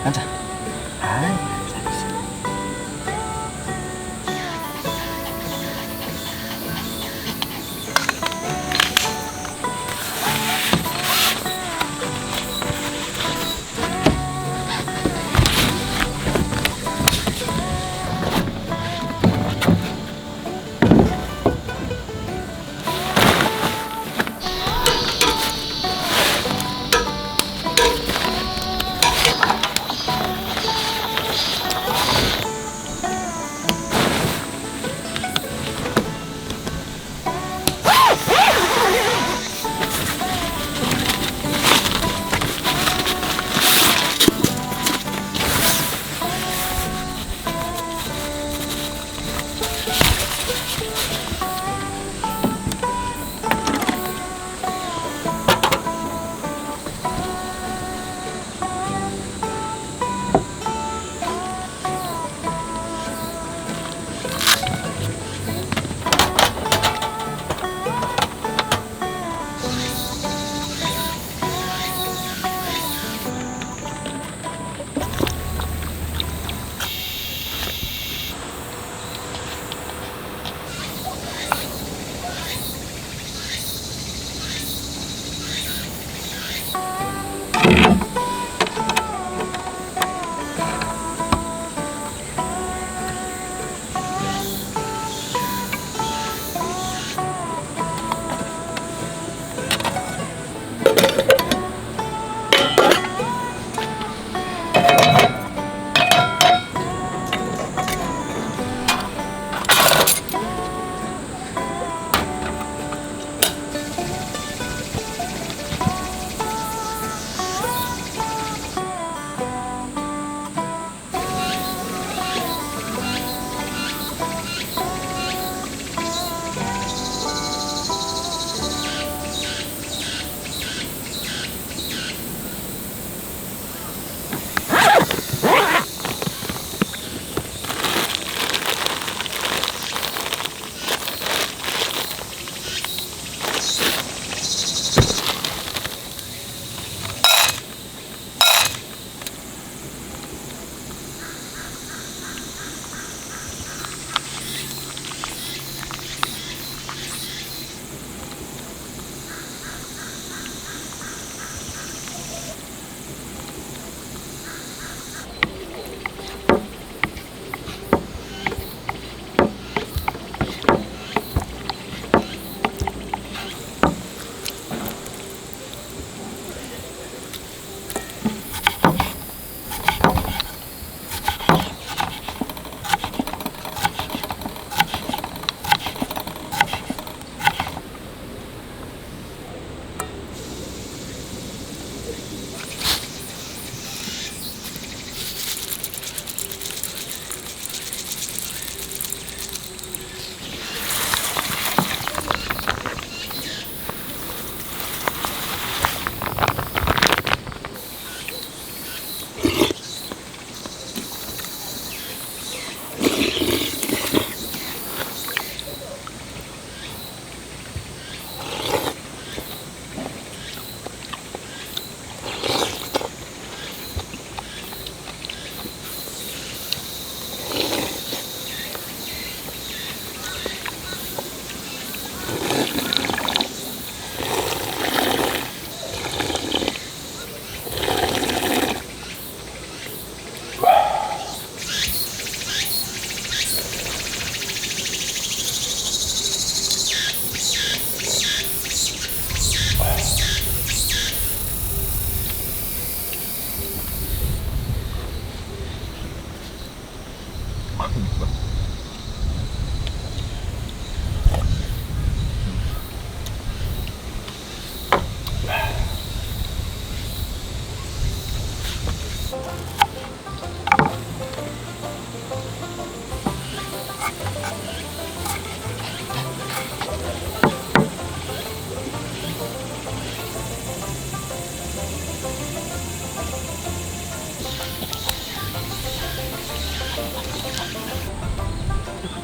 앉아. 아, 잘했어.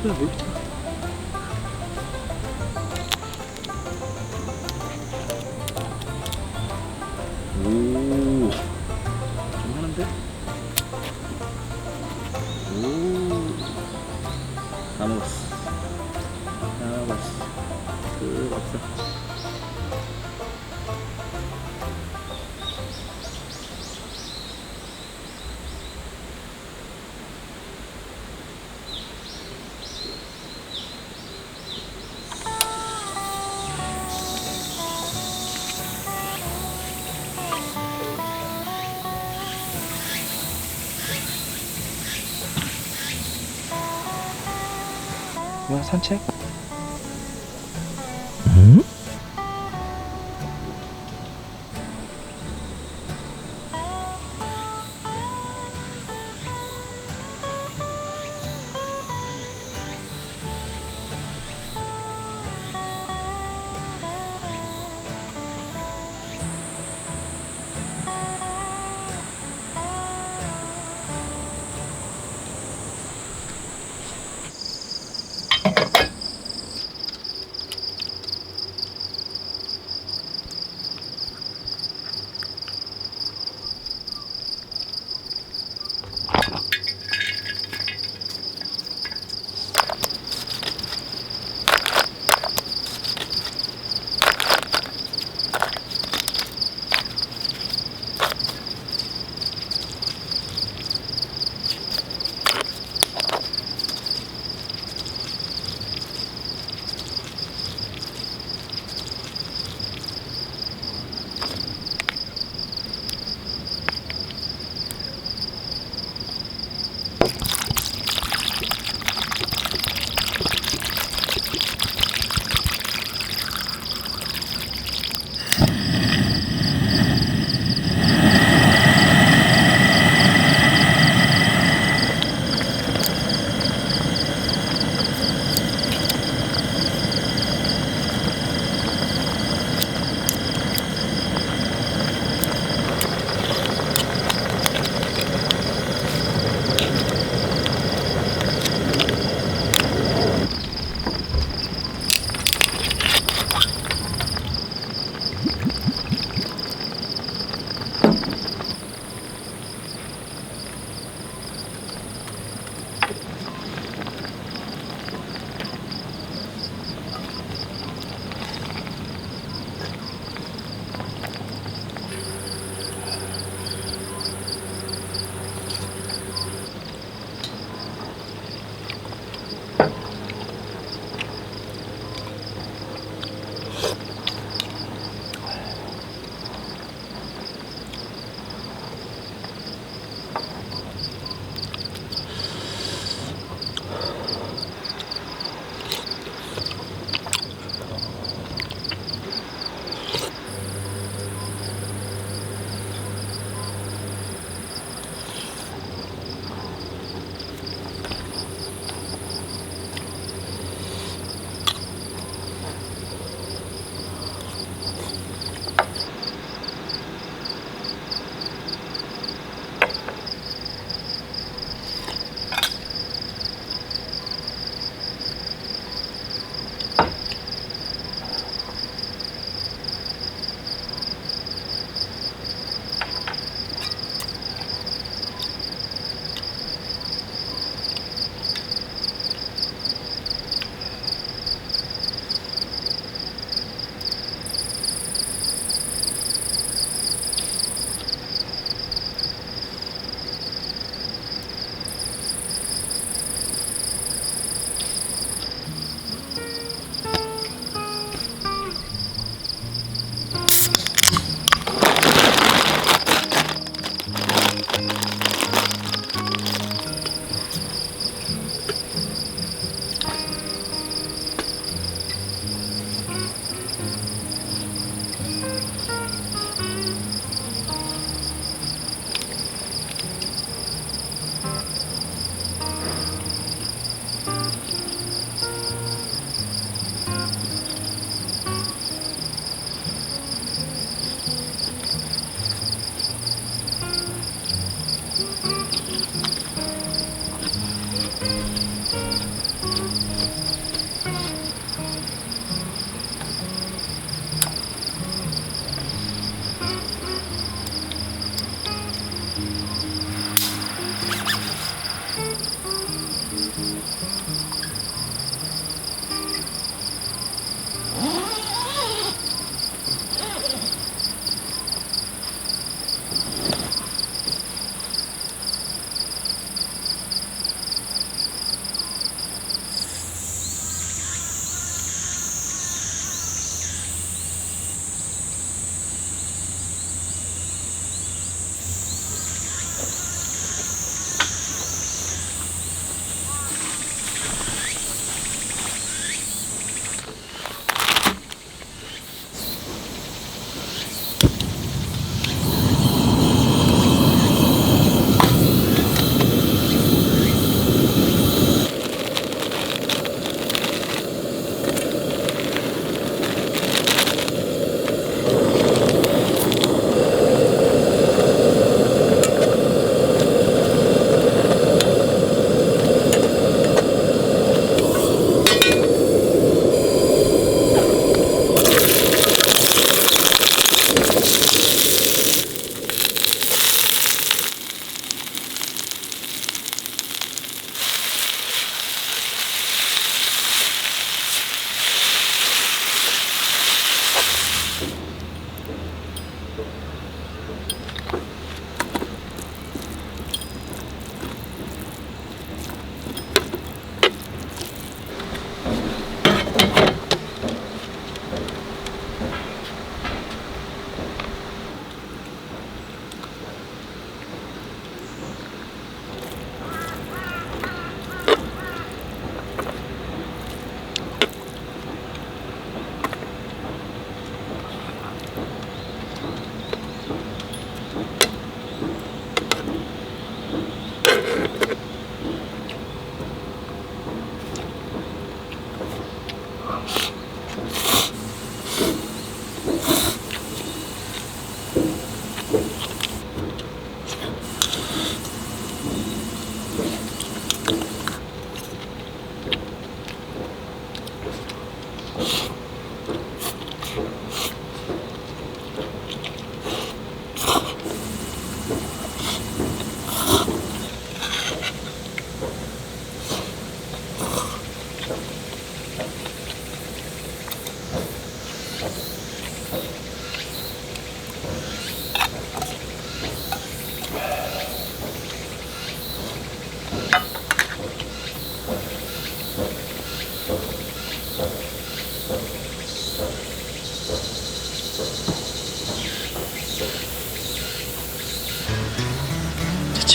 왜 이렇게 오, 좀 하는데? 다 먹었어. 다 먹었어. 끝 없어. 뭐야, 산책?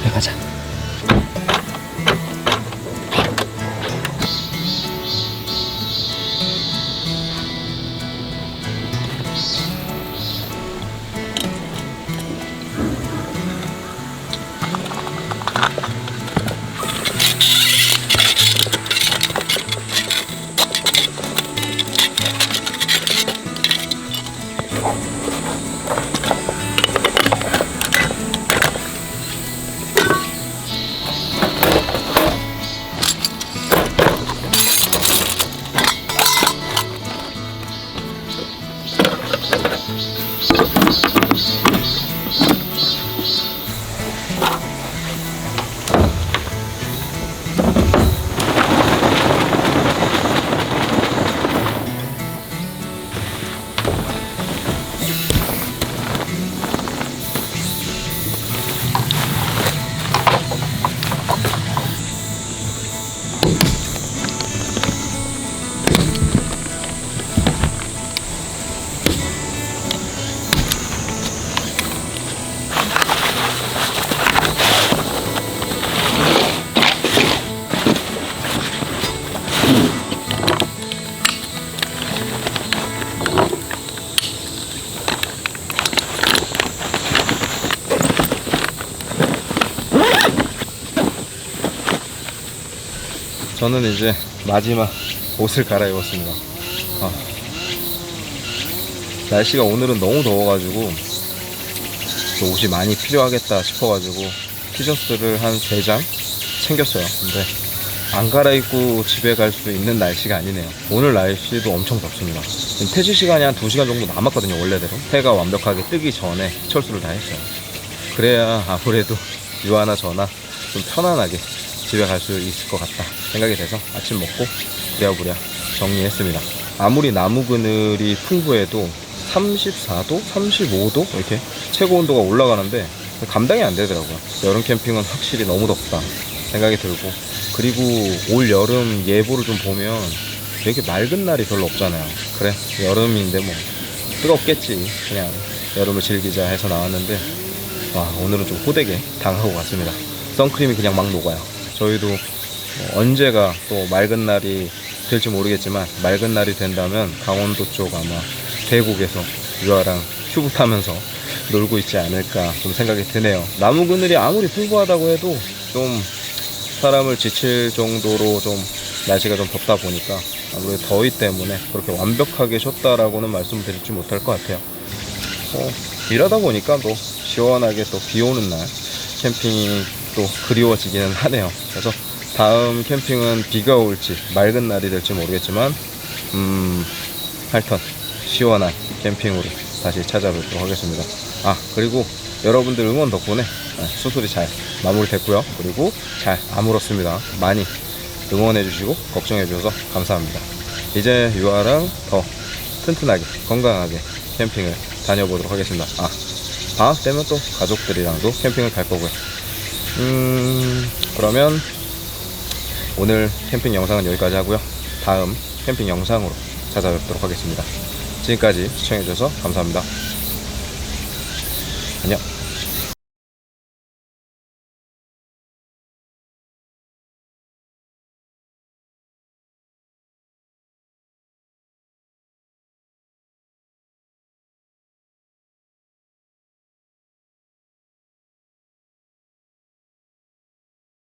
집에 가자. 저는 이제 마지막 옷을 갈아입었습니다. 날씨가 오늘은 너무 더워가지고 또 옷이 많이 필요하겠다 싶어가지고 티셔츠를 한 3장 챙겼어요. 근데 안 갈아입고 집에 갈 수 있는 날씨가 아니네요. 오늘 날씨도 엄청 덥습니다. 퇴실 시간이 한 2시간 정도 남았거든요. 원래대로 해가 완벽하게 뜨기 전에 철수를 다 했어요. 그래야 아무래도 유아나 저나 좀 편안하게 집에 갈 수 있을 것 같다 생각이 돼서 아침 먹고 부랴부랴 정리했습니다. 아무리 나무 그늘이 풍부해도 34도, 35도 이렇게 최고 온도가 올라가는데 감당이 안 되더라고요. 여름 캠핑은 확실히 너무 덥다 생각이 들고, 그리고 올 여름 예보를 좀 보면 이렇게 맑은 날이 별로 없잖아요. 그래 여름인데 뭐 뜨겁겠지, 그냥 여름을 즐기자 해서 나왔는데 와, 오늘은 좀 호되게 당하고 갔습니다. 선크림이 그냥 막 녹아요. 저희도 언제가 또 맑은 날이 될지 모르겠지만 맑은 날이 된다면 강원도 쪽 아마 계곡에서 유아랑 튜브 타면서 놀고 있지 않을까 좀 생각이 드네요. 나무 그늘이 아무리 풍부하다고 해도 좀 사람을 지칠 정도로 좀 날씨가 좀 덥다 보니까 아무래도 더위 때문에 그렇게 완벽하게 쉬었다라고는 말씀드리지 못할 것 같아요. 일하다 보니까 또 시원하게 또 비 오는 날 캠핑이 또 그리워지기는 하네요. 그래서 다음 캠핑은 비가 올지 맑은 날이 될지 모르겠지만 8톤 시원한 캠핑으로 다시 찾아뵙도록 하겠습니다. 그리고 여러분들 응원 덕분에 수술이 잘 마무리됐고요. 그리고 잘 아물었습니다. 많이 응원해 주시고 걱정해 주셔서 감사합니다. 이제 유아랑 더 튼튼하게 건강하게 캠핑을 다녀보도록 하겠습니다. 방학 되면 또 가족들이랑도 캠핑을 갈 거고요. 그러면 오늘 캠핑 영상은 여기까지 하고요. 다음 캠핑 영상으로 찾아뵙도록 하겠습니다. 지금까지 시청해주셔서 감사합니다. 안녕.